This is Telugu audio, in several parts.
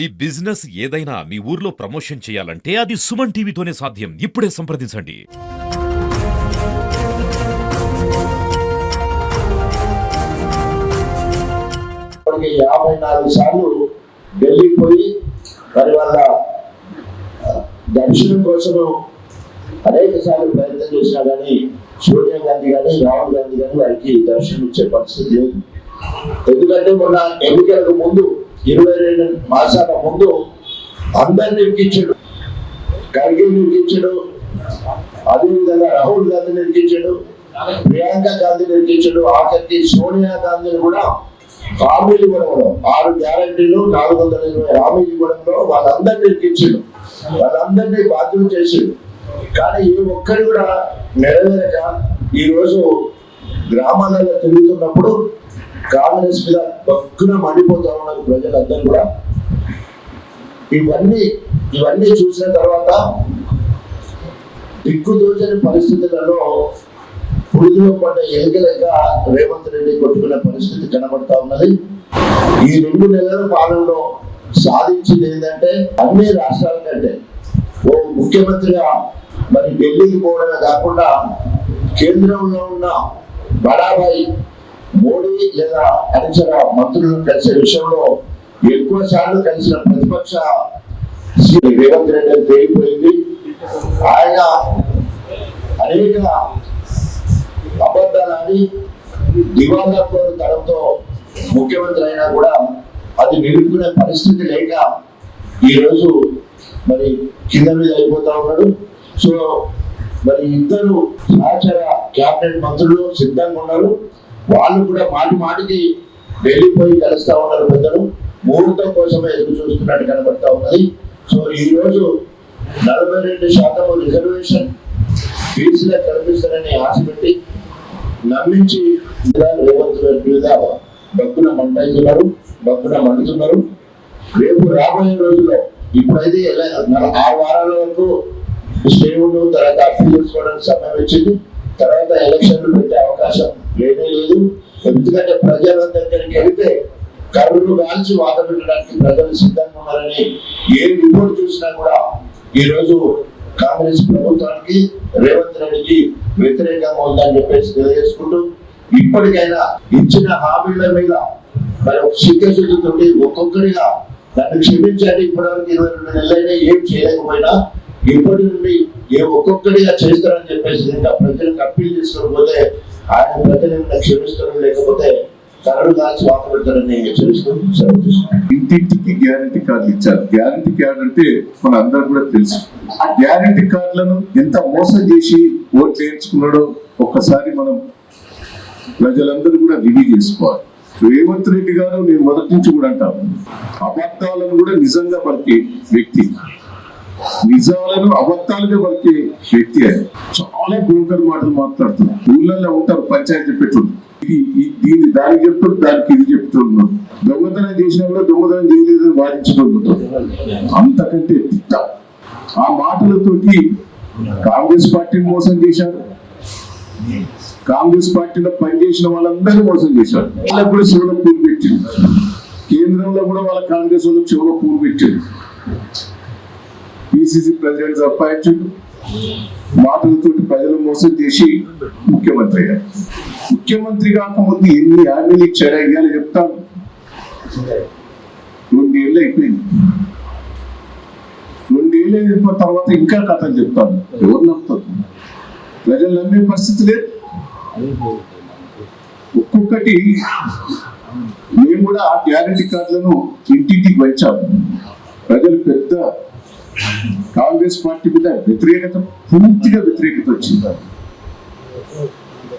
ఈ బిజినెస్ ఏదైనా మీ ఊర్లో ప్రమోషన్ చేయాలంటే అది సుమన్ టీవీతోనే సాధ్యం. ఇప్పుడే సంప్రదించండి. ఇప్పటికి 54 సార్లు ఢిల్లీ పోయి మరి వాళ్ళ దర్శనం కోసం అనేక సార్లు ప్రయత్నం చేసినా కానీ సోనియా గాంధీ కానీ రాహుల్ గాంధీ కానీ వారికి దర్శనం ఇచ్చే పరిస్థితి లేదు. ఎందుకంటే మొన్న ఎన్నికలకు ముందు 22 మాసాల ముందు అందరిని ఇరికించాడు. ఖర్గే ఇరికించాడు, అదేవిధంగా రాహుల్ గాంధీని ఇరికించాడు, ప్రియాంక గాంధీని ఇరికించాడు, ఆఖరికి సోనియా గాంధీని కూడా హామీలు ఇవ్వడంలో 6 గ్యారంటీలు 420 హామీలు ఇవ్వడంలో వాళ్ళందరినీ ఇరికించాడు, వాళ్ళందరినీ బాధ్యత చేసాడు. కానీ ఏ ఒక్కరు కూడా నెరవేరక ఈరోజు గ్రామాలలో తిరుగుతున్నప్పుడు కాంగ్రెస్ మీద బక్కున మండిపోతా ఉన్నారు ప్రజలందరూ కూడా. ఇవన్నీ చూసిన తర్వాత దిక్కుదోచని పరిస్థితులలో పురుగులో పడ్డ ఎలుకలెక్క రేవంత్ రెడ్డి కొట్టుకునే పరిస్థితి కనబడతా ఉన్నది. ఈ 2 నెలల పాలనలో సాధించింది ఏంటంటే అన్ని రాష్ట్రాల కంటే ఓ ముఖ్యమంత్రిగా మరి ఢిల్లీకి పోవడమే కాకుండా కేంద్రంలో ఉన్న బడాబాయి మోడీ లేదా అనుచర మంత్రులను కలిసే విషయంలో ఎక్కువ సార్లు కలిసిన ప్రతిపక్ష రేవంత్ రెడ్డి తేలిపోయింది. ఆయన అనేక అబద్ధాలని దివాలా తరంతో ముఖ్యమంత్రి అయినా కూడా అది నిలుపుకునే పరిస్థితి లేక ఈరోజు మరి కింద మీద అయిపోతా ఉన్నాడు. సో మరి ఇద్దరు సహచర క్యాబినెట్ మంత్రులు సిద్ధంగా ఉన్నారు. వాళ్ళు కూడా మాటికి వెళ్ళిపోయి కలుస్తా ఉన్నారు. పెద్దలు ముహూర్తం కోసమే ఎదురు చూస్తున్నట్టు కనబడతా ఉన్నది. సో ఈ రోజు 42% రిజర్వేషన్ ఫీజులో కల్పిస్తారని ఆశ పెట్టి నమ్మించి రేవంత్ రెడ్డి మీద భక్తున మండుతున్నారు. రేపు రాబోయే రోజుల్లో ఇప్పుడైతే 6 వారాల వరకు స్టే ఉండు, తర్వాత అప్పీల్ చేసుకోవడానికి సమయం ఇచ్చింది. తర్వాత ఎలక్షన్లు పెట్టే అవకాశం లేదు. ఎందుకంటే ప్రజల దగ్గరికి వెళితే కరువులు కాల్చి వాత పెట్టడానికి ప్రజలు సిద్ధంగా ఉన్నారని ఏ రిపోర్ట్ చూసినా కూడా ఈ రోజు కాంగ్రెస్ ప్రభుత్వానికి రేవంత్ రెడ్డికి వ్యతిరేకంగా ఉందని చెప్పేసి తెలియజేసుకుంటూ ఇప్పటికైనా ఇచ్చిన హామీల మీద మరి ఒక చిత్తశుద్ధితో ఒక్కొక్కరిగా నన్ను క్షమించండి, ఇప్పటివరకు 22 నెలలైనా ఏం చేయలేకపోయినా ఇప్పటి నుండి ఒక్కొక్కడిగా చేస్తారని చెప్పేసి ఇంకా ప్రజలకు అప్పీల్ చేసుకోకపోతే ఆయన ప్రజలు క్షమిస్తారు, లేకపోతే కరడు దాల్చి వాత పెడతారని హెచ్చరిస్తున్నాను. ఇంటింటికి గ్యారంటీ కార్డులు ఇచ్చారు. గ్యారంటీ కార్డు అంటే మన అందరూ కూడా తెలుసు. ఆ గ్యారంటీ కార్డులను ఎంత మోసం చేసి ఓట్లు వేయించుకున్నాడో ఒక్కసారి మనం ప్రజలందరూ కూడా రివ్యూ చేసుకోవాలి. రేవంత్ రెడ్డి గారు నేను మొదటి నుంచి కూడా అంటాను, అబద్ధాలను కూడా నిజంగా పలికే వ్యక్తి, నిజాలను అబద్ధాలుగా పలికే వ్యక్తి. అని చాలా గురుకర మాటలు మాట్లాడుతున్నారు. ఊళ్ళల్లో ఉంటారు, పంచాయతీ పెట్టుడు, దీన్ని దానికి చెప్తాడు, దానికి ఇది చెప్తున్నాడు. దొంగతనం చేసినా కూడా దొంగతనం చేయలేదని వాదించడం. అంతకంటే తిట్ట ఆ మాటలతోటి కాంగ్రెస్ పార్టీని మోసం చేశారు. కాంగ్రెస్ పార్టీలో పనిచేసిన వాళ్ళందరినీ మోసం చేశారు. వాళ్ళకు కూడా శివుల పూలు పెట్టింది. కేంద్రంలో కూడా వాళ్ళ కాంగ్రెస్ వాళ్ళకి శివుల పూలు పెట్టింది. పిసిసి ప్రెసిడెంట్ సంపాదించాడు. మాటలతో ప్రజలు మోసం చేసి ముఖ్యమంత్రి అయ్యారు. ముఖ్యమంత్రి కాకముందు ఎన్ని హామీలు ఇచ్చారా ఇవ్వాలి చెప్తాను. 2 ఏళ్ళు అయిపోయింది. 2 ఏళ్ళు అయిపోయిన తర్వాత ఇంకా కథలు చెప్తాను. ఎవరు నమ్ముతారు? ప్రజలు నమ్మే పరిస్థితి లేదు. ఒక్కొక్కటి మేము కూడా ఆ గ్యారంటీ కార్డులను ఇంటింటికి వచ్చాము. ప్రజలు పెద్ద కాంగ్రెస్ పార్టీ మీద పూర్తిగా వ్యతిరేకత వచ్చింది.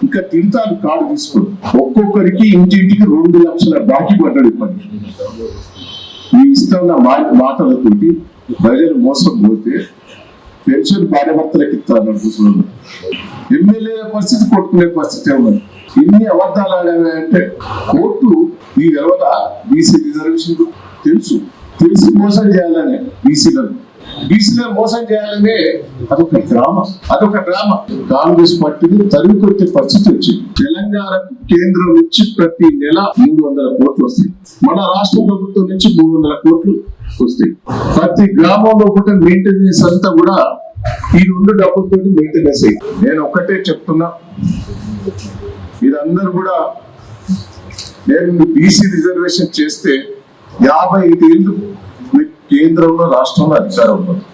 ఇంకా తిడతాను కార్డు తీసుకుని ఒక్కొక్కరికి ఇంటింటికి 2 లక్షల బాకీ పడ్డాడు. ఇప్పటికి ఈ ఇస్తున్న మాటలతోటి ప్రజలు మోసం పోతే పెన్షన్ భార్యభర్తలకు ఇస్తారు అనుకుంటున్నాను. ఎమ్మెల్యేల పరిస్థితి కొట్టుకునే పరిస్థితి ఉన్నది. ఎన్ని అబద్ధాలు ఆడాయంటే కోర్టు నీ తెలవదా బీసీ రిజర్వేషన్ తెలిసి మోసం చేయాలనే బీసీలను మోసం చేయాలనే అదొక డ్రామా. కాంగ్రెస్ పార్టీని తరిమి కొట్టే పరిస్థితి వచ్చింది. తెలంగాణ కేంద్రం నుంచి ప్రతి నెల 300 కోట్లు వస్తాయి. మన రాష్ట్ర ప్రభుత్వం నుంచి 300 కోట్లు వస్తాయి. ప్రతి గ్రామంలో ఒకటి మెయింటెనెన్స్ అంతా కూడా ఈ 2 డబ్బులతో మెయింటెనెన్స్ అయ్యి. నేను ఒకటే చెప్తున్నా, మీరందరూ కూడా నేను బీసీ రిజర్వేషన్ చేస్తే 55 ఏళ్ళు మీకు కేంద్రంలో రాష్ట్రంలో అధికారం ఉంటుంది,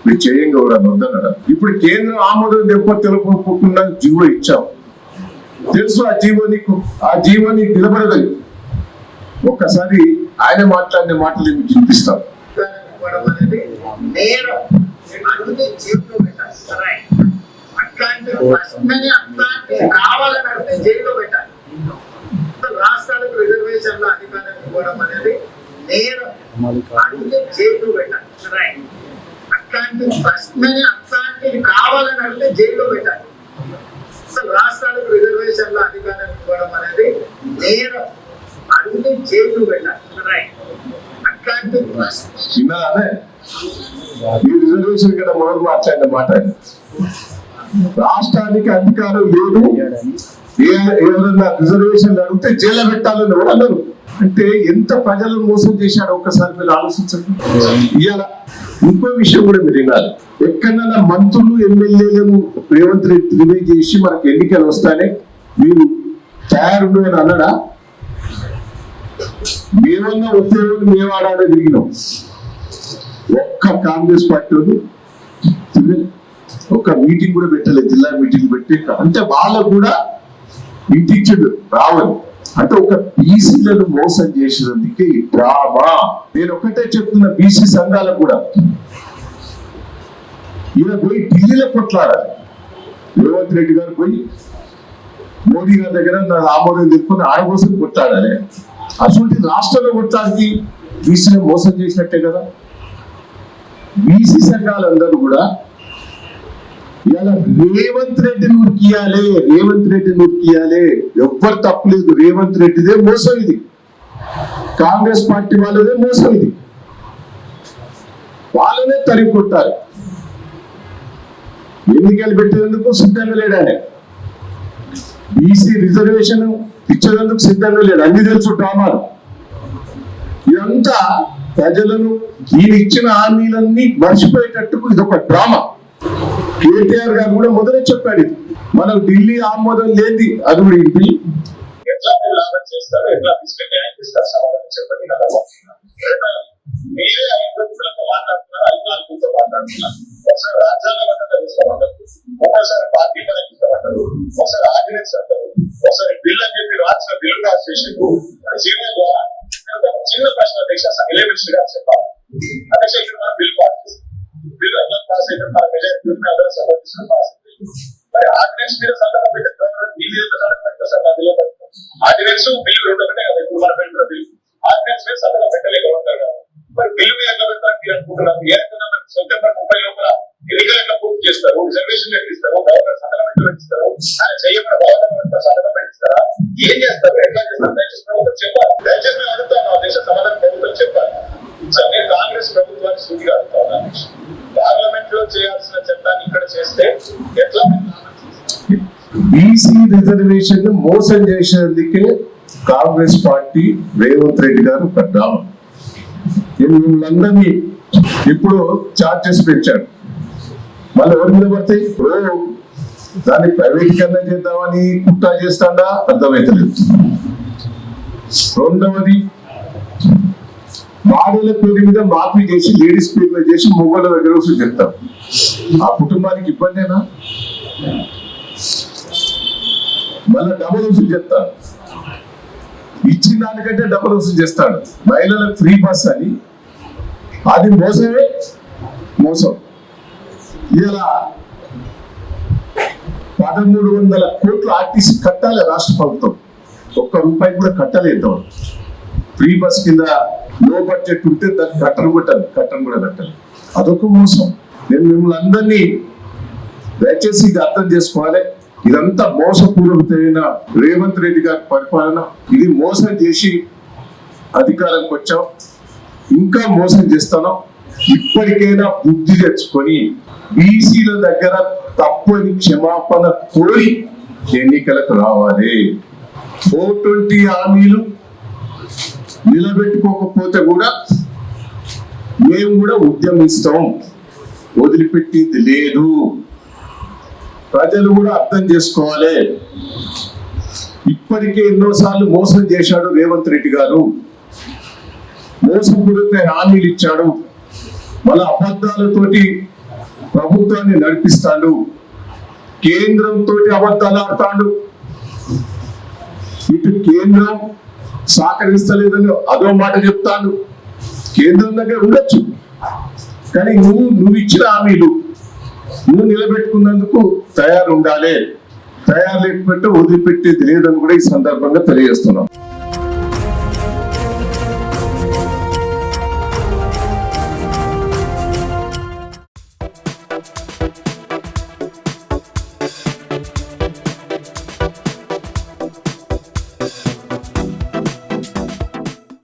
మీరు చేయంగా కూడా వద్దన్నాడు. ఇప్పుడు కేంద్రం ఆమోదం తెలుపుకుండా జీవో ఇచ్చాం, తెలుసు ఆ జీవో నీకు నిలబడదు. ఒక్కసారి ఆయన మాట్లాడిన మాటలు మీకు వినిపిస్తాను. కావాలని జైల్లో పెట్టాలి. రాష్ట్రాలకు రిజర్వేషన్ల అధికారం ఇవ్వడం అనేది నేరం, అడిగితే జైలు పెట్టాలి. అట్లాంటి ప్రశ్నని అట్లాంటివి కావాలని అడిగితే జైల్లో పెట్టాలి. అసలు రాష్ట్రాలకు రిజర్వేషన్ల అధికారం ఇవ్వడం అనేది నేరం, అడిగితే జైలు పెట్టాలి. అట్లాంటి విన్నారా? ఈ రిజర్వేషన్ కదా మొదలు మాట్లాడిన మాట, రాష్ట్రానికి అధికారం లేదు, ఎవరన్నా రిజర్వేషన్ అడిగితే జైలు పెట్టాలని ఎవరు అన్నారు. అంటే ఎంత ప్రజలను మోసం చేశాడో ఒక్కసారి మీరు ఆలోచించండి. ఇవాళ ఇంకో విషయం కూడా మీరు వినాలి, ఎక్కడన్నా మంత్రులు ఎమ్మెల్యేలను రేవంత్ రెడ్డి రిలీజ్ చేసి మనకు ఎన్నికలు వస్తానే మీరు తయారుండు అని అన్నాడా? మేమన్నా ఉద్యోగులు మేము ఆడాడే తిరిగినాం. ఒక్క కాంగ్రెస్ పార్టీ ఒక్క మీటింగ్ కూడా పెట్టలేదు, జిల్లా మీటింగ్ పెట్టి. అంటే వాళ్ళకు కూడా ఇంటించడు రావాలి. అంటే ఒక బీసీలను మోసం చేసినందుకే ఈ డ్రామా. నేను ఒకటే చెప్తున్నా బీసీ సంఘాలకు కూడా, ఈయన పోయి ఢిల్లీలో కొట్లాడాలి. రేవంత్ రెడ్డి గారు పోయి మోడీ గారి దగ్గర నా ఆమోదం తెలుపుకొని ఆయన కోసం కొట్లాడాలి. అసలు రాష్ట్రంలో కొట్లాడికి బీసీలను మోసం చేసినట్టే కదా. బీసీ సంఘాలందరూ కూడా ఇలా రేవంత్ రెడ్డిని ఉరికియాలి, ఎవ్వరు తప్పలేదు. రేవంత్ రెడ్డిదే మోసం ఇది, కాంగ్రెస్ పార్టీ వాళ్ళదే మోసం ఇది. వాళ్ళనే తరిగి కొట్టారు. ఎన్నికలు పెట్టేందుకు సిద్ధంగా లేడానే, బీసీ రిజర్వేషన్ ఇచ్చేందుకు సిద్ధంగా లేడు. అన్ని తెలుసు డ్రామాలు. ఇదంతా ప్రజలను ఈయన ఇచ్చిన హామీలన్నీ మర్చిపోయేటట్టుకు ఇదొక డ్రామా. కేటీఆర్ గారు కూడా మొదలే చెప్పాడు, మనం ఢిల్లీ ఆమోదం లేని అది కూడా ఇంటి ఎట్లా మీరు లాభం చేస్తారు, ఎట్లా ఇస్తారు సమాధానం చెప్పండి కదా. మీరే 5 వ్యక్తులతో మాట్లాడుతున్నారు, 5-4 వ్యక్తులతో మాట్లాడుతున్నారు. ఒకసారి రాజ్యాంగం ఇస్తామంటారు, ఒకసారి పార్టీ పరంగా ఇస్తామంటారు, ఒకసారి ఆర్డినెన్స్ అంటారు, ఒకసారి బిల్ అని చెప్పి రాసిన బిల్లు పాస్ చేసి చిన్న ప్రశ్న అధ్యక్ష ఎలిమెంటరీ గా చెప్పాలి. అధ్యక్ష ఇక్కడ మనం బిల్ పాస్ చేస్తాం, బిల్ ఎలా పాస్ అయితే మన మెజారిటీ అందరూ సపోర్ట్ చేసిన పాస్ అయింది. మరి ఆర్డినెన్స్ మీద సంతకం పెట్టే గవర్నమెంట్ బిల్ మీద సంతకం పెట్టారు సార్, నా బిల్లు ఆర్డినెన్స్ బిల్లు 2 ఒకటే కదా. ఇప్పుడు మనం పెట్టిన బిల్ ఆర్డినెన్స్ మీద సంతకం పెట్టలేక ఉంటారు కదా. మరి బిల్లు మీద ఎట్లా పెడతారు మీరు అనుకుంటున్నారు? ఏ రకంగా సెప్టెంబర్ 30 లోపల ఎన్నికలు ఎట్లా పూర్తి చేస్తారు, రిజర్వేషన్ ఎట్లా ఇస్తారు, గవర్నమెంట్ సంతకం ఎట్లా పెట్టిస్తారు, ఆయన చేయమని గవర్నమెంట్ సంతకం పెట్టిస్తారా, ఏం చేస్తారు, ఎట్లా చేస్తారు? దయచేసి ప్రభుత్వం చెప్పాలి. దయచేసి మేము అడుగుతాను దేశ సమాధానం ప్రభుత్వం చెప్పాలి. సార్ నేను కాంగ్రెస్ ప్రభుత్వాన్ని సూటిగా అడుగుతా ఉన్నాను, పార్లమెంట్ లో చేయాల్సిన చట్టాన్ని ఇక్కడ చేస్తే ఎట్లా? బీసీ రిజర్వేషన్ మోసం చేసేందుకే కాంగ్రెస్ పార్టీ రేవంత్ రెడ్డి గారు ఒక డ్రామా. మిమ్మల్ని ఇప్పుడు చార్జెస్ పెంచాడు, మళ్ళీ ఎవరి మీద పడతాయి? ఇప్పుడు దాన్ని ప్రైవేటీకరణ చేద్దామని కుట్రా చేస్తాడా అర్థమైతలేదు. రెండవది భార్యల పేరు మీద మాఫీ చేసి లేడీస్ పేరు మీద చేసి మొగోళ్ళ దగ్గర వసూలు చెప్తాం. ఆ కుటుంబానికి ఇబ్బందేనా? మళ్ళీ డబుల్ వసూలు చెప్తాడు, ఇచ్చిన దానికంటే డబుల్ వసూలు చేస్తాడు. మహిళలకు ఫ్రీ బస్ అని, అది మోసమే మోసం. ఇలా 1300 కోట్లు ఆర్టీసీ కట్టాలి రాష్ట్ర ప్రభుత్వం, ₹1 కూడా కట్టలేదు. ఫ్రీ బస్ కింద లో బడ్జెట్ ఉంటే దాన్ని కట్టను కూడా కట్టాలి. అదొక మోసం. నేను మిమ్మల్ని అందరినీ దయచేసి ఇది అర్థం చేసుకోవాలి. ఇదంతా మోసపూరితమైన రేవంత్ రెడ్డి గారి పరిపాలన. ఇది మోసం చేసి అధికారానికి వచ్చాం, ఇంకా మోసం చేస్తాను. ఇప్పటికైనా బుద్ధి తెచ్చుకొని బీసీల దగ్గర తప్పని క్షమాపణ కోరి ఎన్నికలకు రావాలి. 420 హామీలు నిలబెట్టుకోకపోతే కూడా మేము కూడా ఉద్యమిస్తాం, వదిలిపెట్టేది లేదు. ప్రజలు కూడా అర్థం చేసుకోవాలి. ఇప్పటికే ఎన్నోసార్లు మోసం చేశాడు రేవంత్ రెడ్డి గారు, మోసపూరిత హామీలు ఇచ్చాడు, మళ్ళా అబద్ధాలతోటి ప్రభుత్వాన్ని నడిపిస్తాడు, కేంద్రంతో అబద్ధాలు ఆడతాడు. ఇటు కేంద్రం సహకరిస్తలేదని అదో మాట చెప్తాడు. కేంద్రం దగ్గర ఉండొచ్చు, కానీ నువ్వు ఇచ్చిన హామీలు నువ్వు నిలబెట్టుకున్నందుకు తయారు ఉండాలి. తయారు లేకపోతే వదిలిపెట్టేది లేదని కూడా ఈ సందర్భంగా తెలియజేస్తున్నాం.